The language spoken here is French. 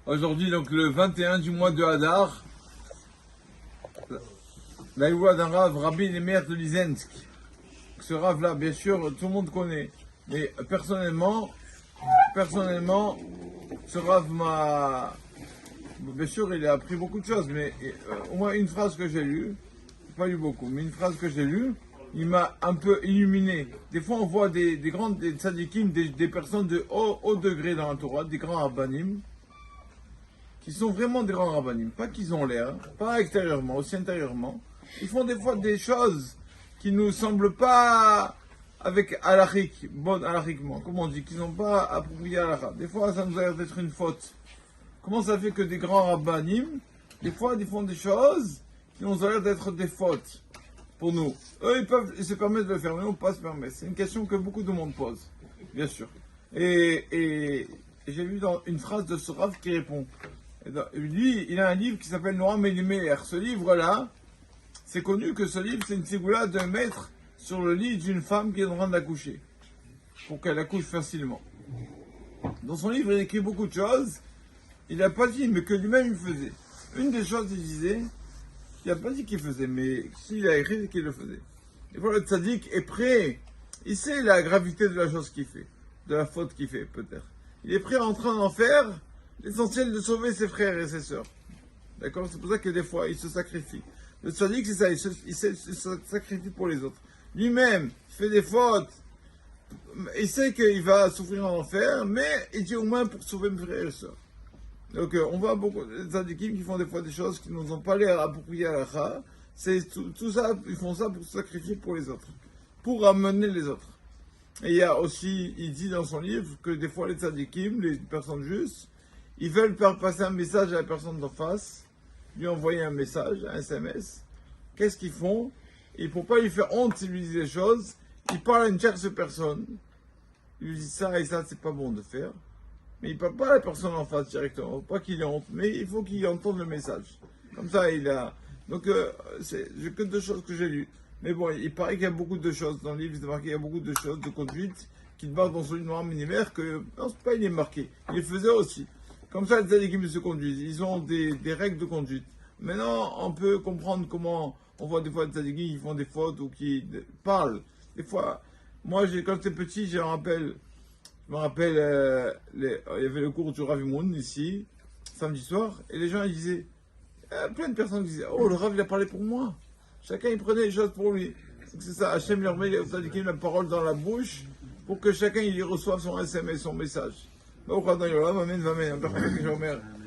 Aujourd'hui, donc le 21 du mois de Hadar, la loi d'un Rav, Rabbi Lemer de Lizensk. Ce Rav-là, bien sûr, tout le monde connaît. Mais personnellement, ce Rav m'a... Bien sûr, il a appris beaucoup de choses, mais au moins une phrase que j'ai lue, pas lu beaucoup, mais une phrase que j'ai lue, il m'a un peu illuminé. Des fois, on voit des tzadikim, des personnes de haut degré dans la Torah, des grands rabbanim, qui sont vraiment des grands rabbanim. Pas qu'ils ont l'air, pas extérieurement, aussi intérieurement. Ils font des fois des choses qui nous semblent pas avec halakhique, bon halakhiquement, comme on dit, qu'ils n'ont pas approprié halakha. Des fois, ça nous a l'air d'être une faute. Comment ça fait que des grands rabbanim, des fois, ils font des choses qui nous ont l'air d'être des fautes pour nous. Eux, ils se permettent de le faire, mais nous, on ne peut pas se permettre. C'est une question que beaucoup de monde pose, bien sûr. Et j'ai vu dans une phrase de ce Rav qui répond. Lui, il a un livre qui s'appelle Noam Elimelech. Ce livre-là, c'est connu que ce livre, c'est une ségoula de mettre sur le lit d'une femme qui est en train d'accoucher, pour qu'elle accouche facilement. Dans son livre, il écrit beaucoup de choses. Il n'a pas dit, mais que lui-même il faisait. Une des choses, il disait, il n'a pas dit qu'il faisait, mais s'il a écrit, c'est qu'il le faisait. Et voilà, le tzaddik est prêt. Il sait la gravité de la chose qu'il fait, de la faute qu'il fait, peut-être. Il est prêt en train d'en faire l'essentiel de sauver ses frères et ses sœurs. D'accord? C'est pour ça que des fois, il se sacrifie. Le tzaddik, c'est ça, il se sacrifie pour les autres. Lui-même, il fait des fautes. Il sait qu'il va souffrir en enfer, mais il dit au moins pour sauver mes frères et sœurs. Donc, on voit beaucoup de tzadikim qui font des fois des choses qui nous ont pas l'air appropriées à l'akha. C'est tout ça, ils font ça pour se sacrifier pour les autres, pour amener les autres. Et il y a aussi, il dit dans son livre que des fois les tzadikim, les personnes justes, ils veulent faire passer un message à la personne d'en face, lui envoyer un message, un SMS. Qu'est-ce qu'ils font? Et pour pas lui faire honte s'il lui dit des choses, ils parlent à une tierce personne. Ils lui disent ça et ça, c'est pas bon de faire. Mais il ne parle pas à la personne en face directement, pas qu'il ait honte, mais il faut qu'il entende le message. Comme ça, il a... Donc, j'ai que deux choses que j'ai lues. Mais bon, il paraît qu'il y a beaucoup de choses dans le livre, il est marqué qu'il y a beaucoup de choses, de conduite, qui débarquent dans son livre noir minimère, que, non, c'est pas il est marqué, il les faisait aussi. Comme ça, les tzadikim se conduisent, ils ont des règles de conduite. Maintenant, on peut comprendre comment on voit des fois des tzadikim qui font des fautes ou qui parlent. Des fois, moi, quand j'étais petit, je me rappelle, il y avait le cours du Rav Imoun ici, samedi soir, et les gens ils disaient, plein de personnes disaient, oh le Rav il a parlé pour moi. Chacun il prenait les choses pour lui. C'est ça, Hachem leur met la parole dans la bouche pour que chacun il reçoive son SMS, son message.